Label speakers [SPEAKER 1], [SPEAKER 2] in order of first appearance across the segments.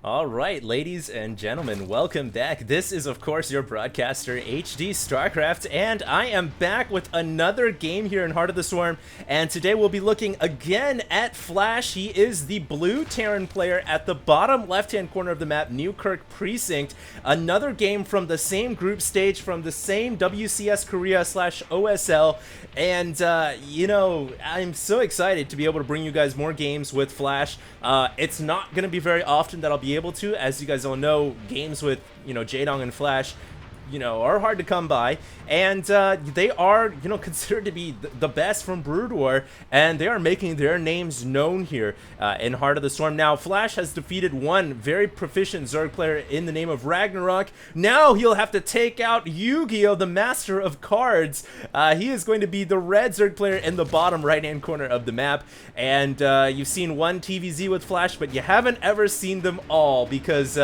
[SPEAKER 1] All right, ladies and gentlemen, welcome back. This is, of course, your broadcaster, HD Starcraft, and I am back with another game here in Heart of the Swarm. And today we'll be looking again at Flash. He is the blue Terran player at the bottom left-hand corner of the map, Newkirk Precinct. Another game from the same group stage, from the same WCS Korea / OSL. And, you know, I'm so excited to be able to bring you guys more games with Flash. It's not going to be very often that I'll be able to. As you guys all know, games with, you know, Jaedong and Flash, you know, are hard to come by, and they are, you know, considered to be the best from Brood War, and they are making their names known here in Heart of the Storm. Now, Flash has defeated one very proficient Zerg player in the name of Ragnarok. Now he'll have to take out Yugioh, the master of cards. He is going to be the red Zerg player in the bottom right-hand corner of the map, and you've seen one TvZ with Flash, but you haven't ever seen them all, because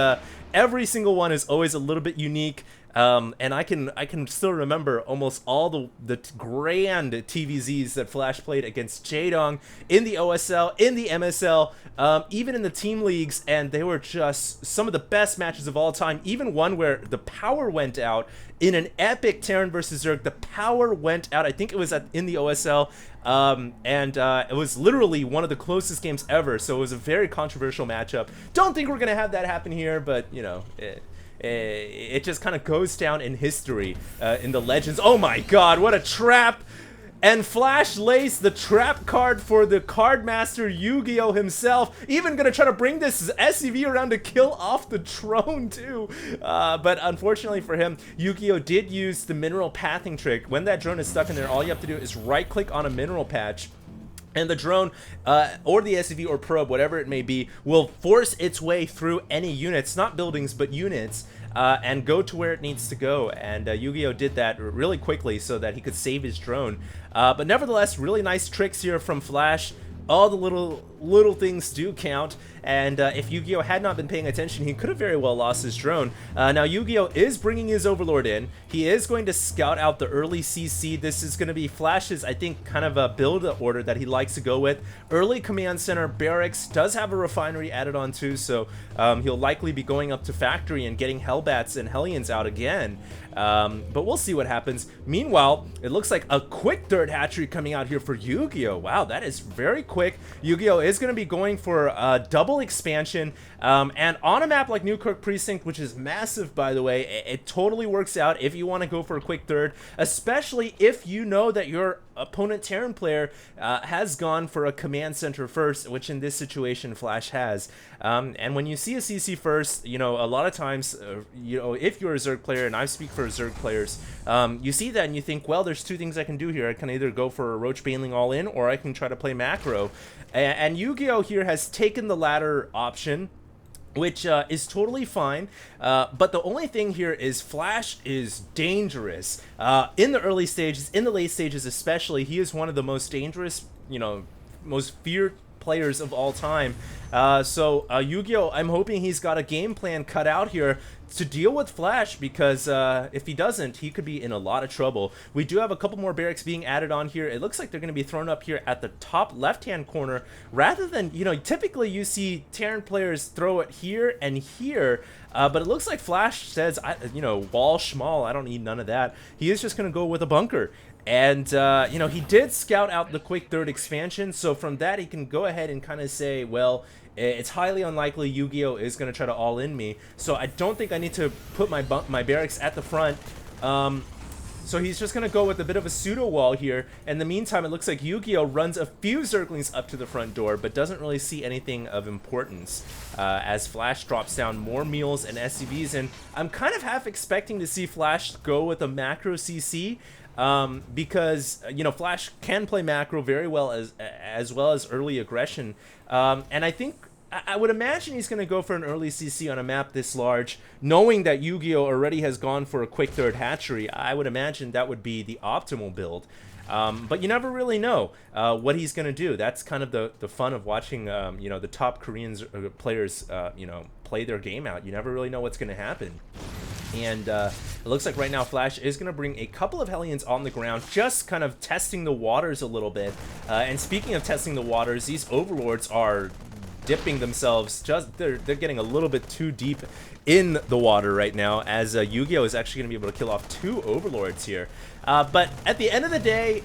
[SPEAKER 1] every single one is always a little bit unique. And I can still remember almost all the grand TvZs that Flash played against Jaedong in the OSL, in the MSL, even in the team leagues, and they were just some of the best matches of all time. Even one where the power went out in an epic Terran versus Zerg. The power went out. I think it was in the OSL. It was literally one of the closest games ever, so it was a very controversial matchup. Don't think we're gonna have that happen here, but you know, it just kind of goes down in history, in the legends. Oh my god, what a trap! And Flash lays the trap card for the card master Yugioh himself. Even gonna try to bring this SCV around to kill off the drone too. But unfortunately for him, Yugioh did use the mineral pathing trick. When that drone is stuck in there, all you have to do is right click on a mineral patch, and the drone, or the SCV or probe, whatever it may be, will force its way through any units, not buildings, but units, and go to where it needs to go. And Yugioh did that really quickly so that he could save his drone. But nevertheless, really nice tricks here from Flash. All the little things do count, and if Yugioh had not been paying attention, he could have very well lost his drone. Now Yugioh is bringing his Overlord in. He is going to scout out the early CC. This is going to be Flash's, I think, kind of a build order that he likes to go with. Early command center barracks, does have a refinery added on too, so he'll likely be going up to factory and getting Hellbats and Hellions out again. But we'll see what happens. Meanwhile, it looks like a quick third hatchery coming out here for Yugioh. Wow, that is very quick. Yugioh is going to be going for a double expansion, and on a map like Newkirk Precinct, which is massive, by the way, it totally works out if you want to go for a quick third, especially if you know that your opponent Terran player has gone for a command center first, which in this situation Flash has. And when you see a CC first, you know, a lot of times, you know, if you're a Zerg player, and I speak for Zerg players, you see that and you think, well, there's two things I can do here. I can either go for a Roach Baneling all in, or I can try to play macro. And Yugioh here has taken the latter option, which is totally fine, but the only thing here is Flash is dangerous. In the early stages, in the late stages especially, he is one of the most dangerous, you know, most feared players of all time. So Yugioh, I'm hoping he's got a game plan cut out here to deal with Flash, because if he doesn't, he could be in a lot of trouble. We do have a couple more barracks being added on here. It looks like they're going to be thrown up here at the top left-hand corner, rather than, you know, typically you see Terran players throw it here and here, but it looks like Flash says, you know, wall schmall, I don't need none of that. He is just going to go with a bunker. And, you know, he did scout out the quick third expansion, so from that he can go ahead and kind of say, well, it's highly unlikely Yugioh is going to try to all-in me, so I don't think I need to put my barracks at the front. So he's just going to go with a bit of a pseudo-wall here. In the meantime, it looks like Yugioh runs a few Zerglings up to the front door, but doesn't really see anything of importance, as Flash drops down more meals and SCVs, and I'm kind of half expecting to see Flash go with a macro CC, because, you know, Flash can play macro very well, as well as early aggression, and I would imagine he's going to go for an early CC on a map this large, knowing that Yugioh already has gone for a quick third hatchery. I would imagine that would be the optimal build. But you never really know what he's going to do. That's kind of the fun of watching, you know, the top Korean players, you know, play their game out. You never really know what's going to happen. And it looks like right now Flash is going to bring a couple of Hellions on the ground, just kind of testing the waters a little bit. And speaking of testing the waters, these Overlords are dipping themselves. They're getting a little bit too deep in the water right now, as Yugioh is actually going to be able to kill off 2 overlords here. But at the end of the day,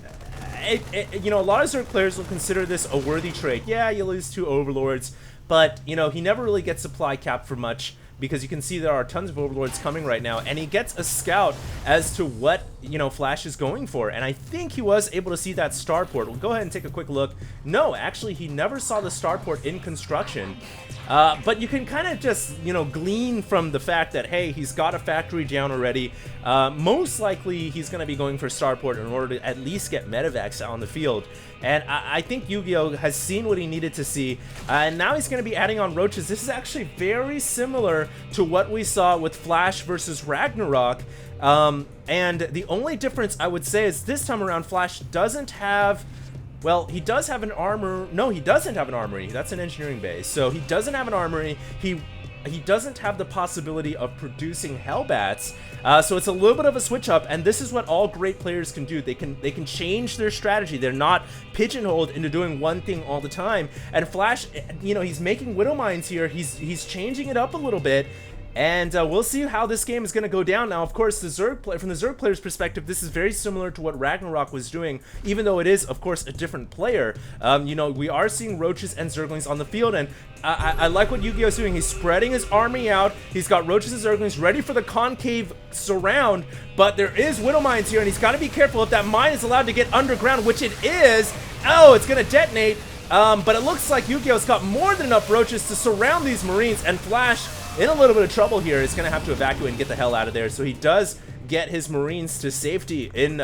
[SPEAKER 1] you know, a lot of Zerg players will consider this a worthy trade. Yeah, you lose 2 overlords, but you know, he never really gets supply capped for much, because you can see there are tons of overlords coming right now, and he gets a scout as to what, you know, Flash is going for. And I think he was able to see that starport. We'll go ahead and take a quick look. No, actually, he never saw the starport in construction. But you can kind of just, you know, glean from the fact that, hey, he's got a factory down already. Most likely, he's going to be going for starport in order to at least get medevacs on the field. And I think Yugioh has seen what he needed to see, and now he's going to be adding on roaches. This is actually very similar to what we saw with Flash versus Ragnarok. And the only difference I would say is this time around, Flash doesn't have... Well, he does have an armor. No, he doesn't have an armory. That's an engineering base. So he doesn't have an armory. He doesn't have the possibility of producing Hellbats. So it's a little bit of a switch up, and this is what all great players can do. They can change their strategy. They're not pigeonholed into doing one thing all the time. And Flash, you know, he's making Widow Mines here. He's changing it up a little bit. And we'll see how this game is going to go down. Now, of course, from the Zerg player's perspective, this is very similar to what Ragnarok was doing, even though it is, of course, a different player. You know, we are seeing roaches and zerglings on the field, and I like what Yugioh is doing. He's spreading his army out. He's got roaches and zerglings ready for the concave surround, but there is Widow Mines here, and he's got to be careful if that mine is allowed to get underground, which it is. Oh, it's going to detonate. But it looks like Yugioh's got more than enough roaches to surround these Marines, and Flash, in a little bit of trouble here, is going to have to evacuate and get the hell out of there. So he does get his Marines to safety in,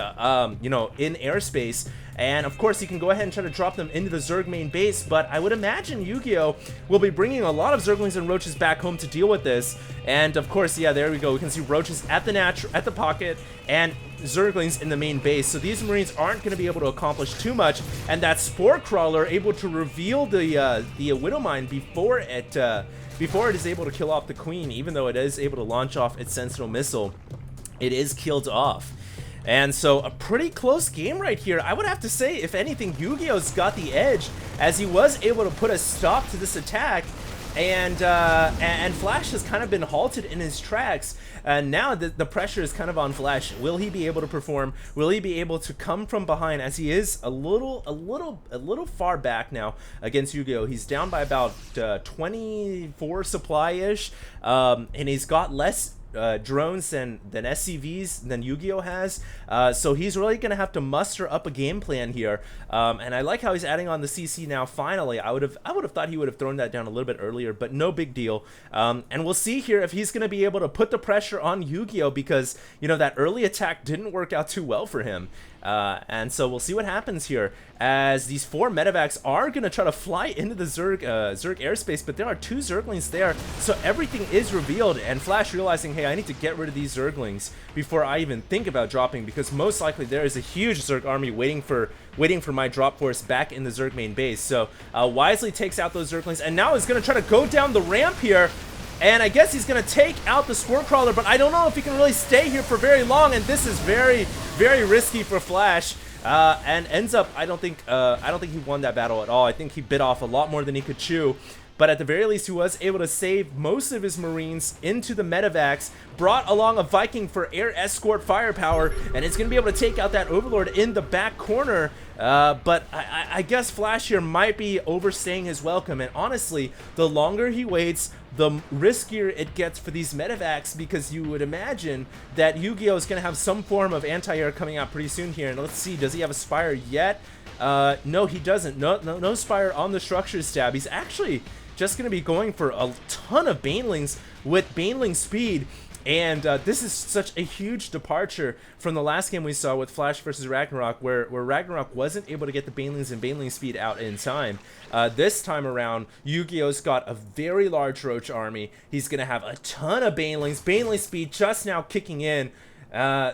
[SPEAKER 1] you know, in airspace. And of course, he can go ahead and try to drop them into the Zerg main base, but I would imagine Yugioh will be bringing a lot of Zerglings and Roaches back home to deal with this. And of course, yeah, there we go. We can see Roaches at the pocket, and Zerglings in the main base. So these Marines aren't going to be able to accomplish too much. And that Spore Crawler able to reveal the Widow Mine before it is able to kill off the Queen, even though it is able to launch off its Sentinel missile. It is killed off. And so a pretty close game right here. I would have to say, if anything, Yugioh's got the edge, as he was able to put a stop to this attack. And Flash has kind of been halted in his tracks. And now the pressure is kind of on Flash. Will he be able to perform? Will he be able to come from behind, as he is a little far back now against Yugioh? He's down by about 24 supply-ish, and he's got less drones than SCVs than Yugioh has, so he's really gonna have to muster up a game plan here. And I like how he's adding on the CC now. Finally, I would have thought he would have thrown that down a little bit earlier, but no big deal. And we'll see here if he's gonna be able to put the pressure on Yugioh, because you know that early attack didn't work out too well for him. And so we'll see what happens here, as these 4 medevacs are going to try to fly into the Zerg airspace, but there are 2 Zerglings there, so everything is revealed, and Flash realizing, hey, I need to get rid of these Zerglings before I even think about dropping, because most likely there is a huge Zerg army waiting for my drop force back in the Zerg main base. So wisely takes out those Zerglings, and now is going to try to go down the ramp here. And I guess he's going to take out the Spore Crawler, but I don't know if he can really stay here for very long, and this is very, very risky for Flash. And ends up, I don't think he won that battle at all. I think he bit off a lot more than he could chew. But at the very least, he was able to save most of his Marines into the medevacs, brought along a Viking for air escort firepower, and it's going to be able to take out that Overlord in the back corner. But I guess Flash here might be overstaying his welcome, and honestly, the longer he waits, the riskier it gets for these medevacs, because you would imagine that Yugioh is going to have some form of anti-air coming out pretty soon here. And let's see, does he have a Spire yet? No, he doesn't. No Spire on the structure stab. He's actually just going to be going for a ton of Banelings with Baneling speed. And this is such a huge departure from the last game we saw with Flash versus Ragnarok, where Ragnarok wasn't able to get the Banelings and Baneling speed out in time. This time around, Yugioh's got a very large Roach army. He's going to have a ton of Banelings. Baneling speed just now kicking in.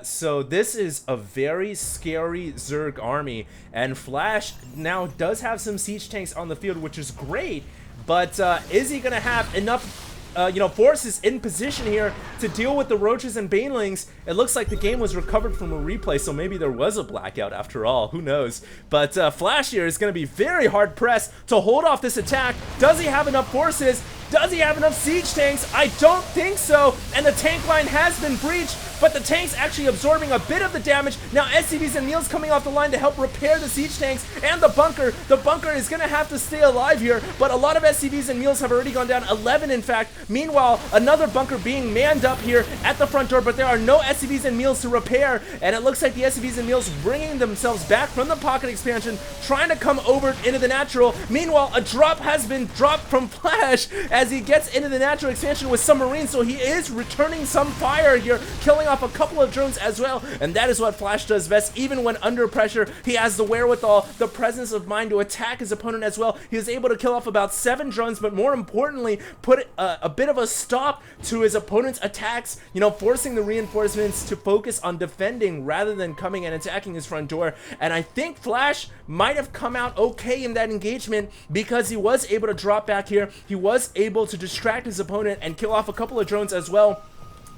[SPEAKER 1] So this is a very scary Zerg army. And Flash now does have some siege tanks on the field, which is great. But is he going to have enough forces in position here to deal with the roaches and banelings. It looks like the game was recovered from a replay, so maybe there was a blackout after all. Who knows? But Flash here is going to be very hard pressed to hold off this attack. Does he have enough forces? Does he have enough siege tanks? I don't think so, and the tank line has been breached, but the tank's actually absorbing a bit of the damage. Now SCVs and Meals coming off the line to help repair the siege tanks and the bunker. The bunker is going to have to stay alive here, but a lot of SCVs and Meals have already gone down, 11 in fact. Meanwhile, another bunker being manned up here at the front door, but there are no SCVs and Meals to repair, and it looks like the SCVs and Meals bringing themselves back from the pocket expansion, trying to come over into the natural. Meanwhile, a drop has been dropped from Flash as he gets into the natural expansion with some Marines, so he is returning some fire here, killing off a couple of drones as well, and that is what Flash does best. Even when under pressure, he has the wherewithal, the presence of mind to attack his opponent as well. He was able to kill off about 7 drones, but more importantly, put a bit of a stop to his opponent's attacks, forcing the reinforcements to focus on defending rather than coming and attacking his front door. And I think Flash might have come out okay in that engagement because he was able to drop back here. He was able to distract his opponent and kill off a couple of drones as well.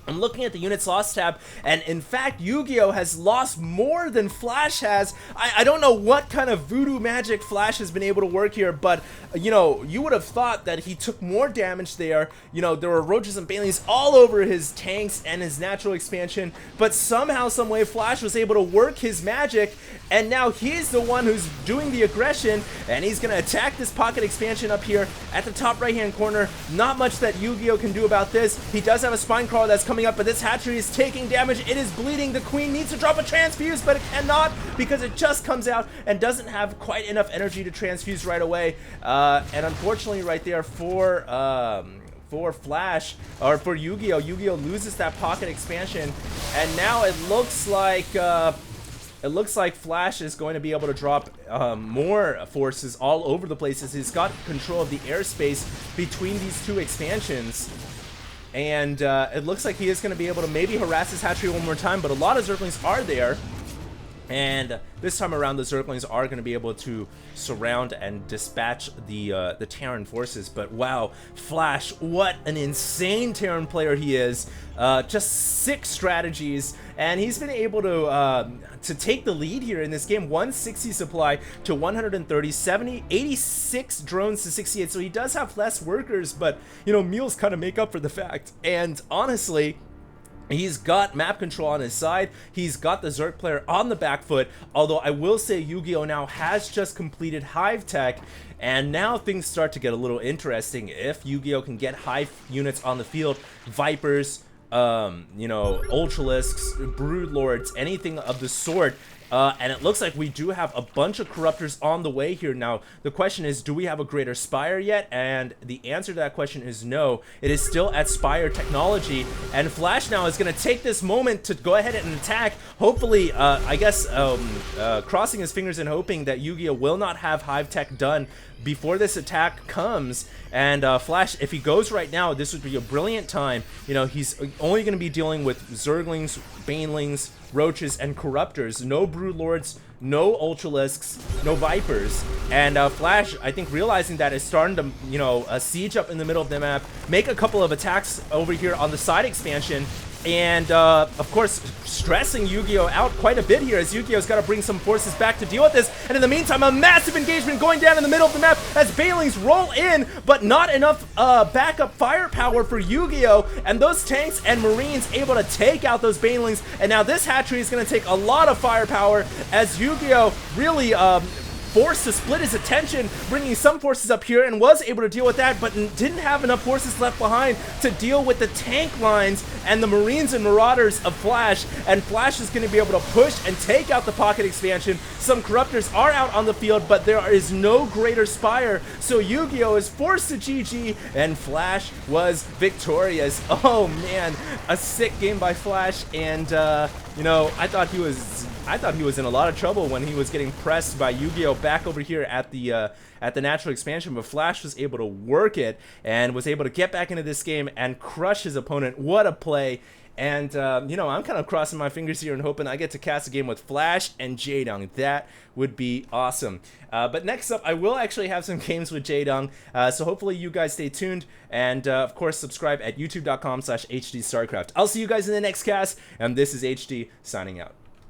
[SPEAKER 1] I'm looking at the units lost tab, and in fact, Yugioh has lost more than Flash has. I don't know what kind of voodoo magic Flash has been able to work here, but, you would have thought that he took more damage there. There were roaches and banelings all over his tanks and his natural expansion, but somehow, some way, Flash was able to work his magic, and now he's the one who's doing the aggression, and he's going to attack this pocket expansion up here at the top right-hand corner. Not much that Yugioh can do about this. He does have a spine crawler that's coming up, but this hatchery is taking damage. It is bleeding. The queen needs to drop a transfuse, but it cannot because it just comes out and doesn't have quite enough energy to transfuse right away. And unfortunately right there for Flash, or for Yugioh, Yugioh loses that pocket expansion, and now it looks like Flash is going to be able to drop more forces all over the places. He's got control of the airspace between these two expansions. And it looks like he is going to be able to maybe harass his hatchery one more time, but a lot of Zerglings are there. And this time around, the Zerglings are going to be able to surround and dispatch the Terran forces. But wow, Flash, what an insane Terran player he is. Just 6 strategies, and he's been able to take the lead here in this game. 160 supply to 130, 86 drones to 68. So he does have less workers, but Meals kind of make up for the fact. And honestly, he's got map control on his side. He's got the Zerg player on the back foot. Although I will say Yugioh now has just completed Hive Tech, and now things start to get a little interesting. If Yugioh can get Hive units on the field, Vipers, Ultralisks, Brood Lords, anything of the sort. And it looks like we do have a bunch of Corruptors on the way here. Now, the question is, do we have a Greater Spire yet? And the answer to that question is no. It is still at Spire technology. And Flash now is going to take this moment to go ahead and attack. Hopefully, I guess, crossing his fingers and hoping that Yugioh will not have Hive Tech done before this attack comes. And Flash, if he goes right now, this would be a brilliant time. He's only going to be dealing with Zerglings, Banelings, Roaches, and Corruptors. No Brood Lords, no Ultralisks, no Vipers. And Flash, I think, realizing that, is starting to, siege up in the middle of the map, make a couple of attacks over here on the side expansion, and of course stressing Yugioh out quite a bit here, as Yugioh's got to bring some forces back to deal with this. And in the meantime, a massive engagement going down in the middle of the map as Banelings roll in, but not enough backup firepower for Yugioh, and those tanks and Marines able to take out those Banelings. And now this hatchery is going to take a lot of firepower as Yugioh really forced to split his attention, bringing some forces up here, and was able to deal with that, but didn't have enough forces left behind to deal with the tank lines and the Marines and Marauders of Flash. And Flash is going to be able to push and take out the pocket expansion. Some Corruptors are out on the field, but there is no Greater Spire, so Yugioh is forced to GG, and Flash was victorious. Oh man, a sick game by Flash, and I thought he was in a lot of trouble when he was getting pressed by Yugioh back over here at the natural expansion, but Flash was able to work it and was able to get back into this game and crush his opponent. What a play. And, you know, I'm kind of crossing my fingers here and hoping I get to cast a game with Flash and Jaedong. That would be awesome. But next up, I will actually have some games with Jaedong, so hopefully you guys stay tuned. And, of course, subscribe at youtube.com/HDStarcraft. I'll see you guys in the next cast, and this is HD signing out.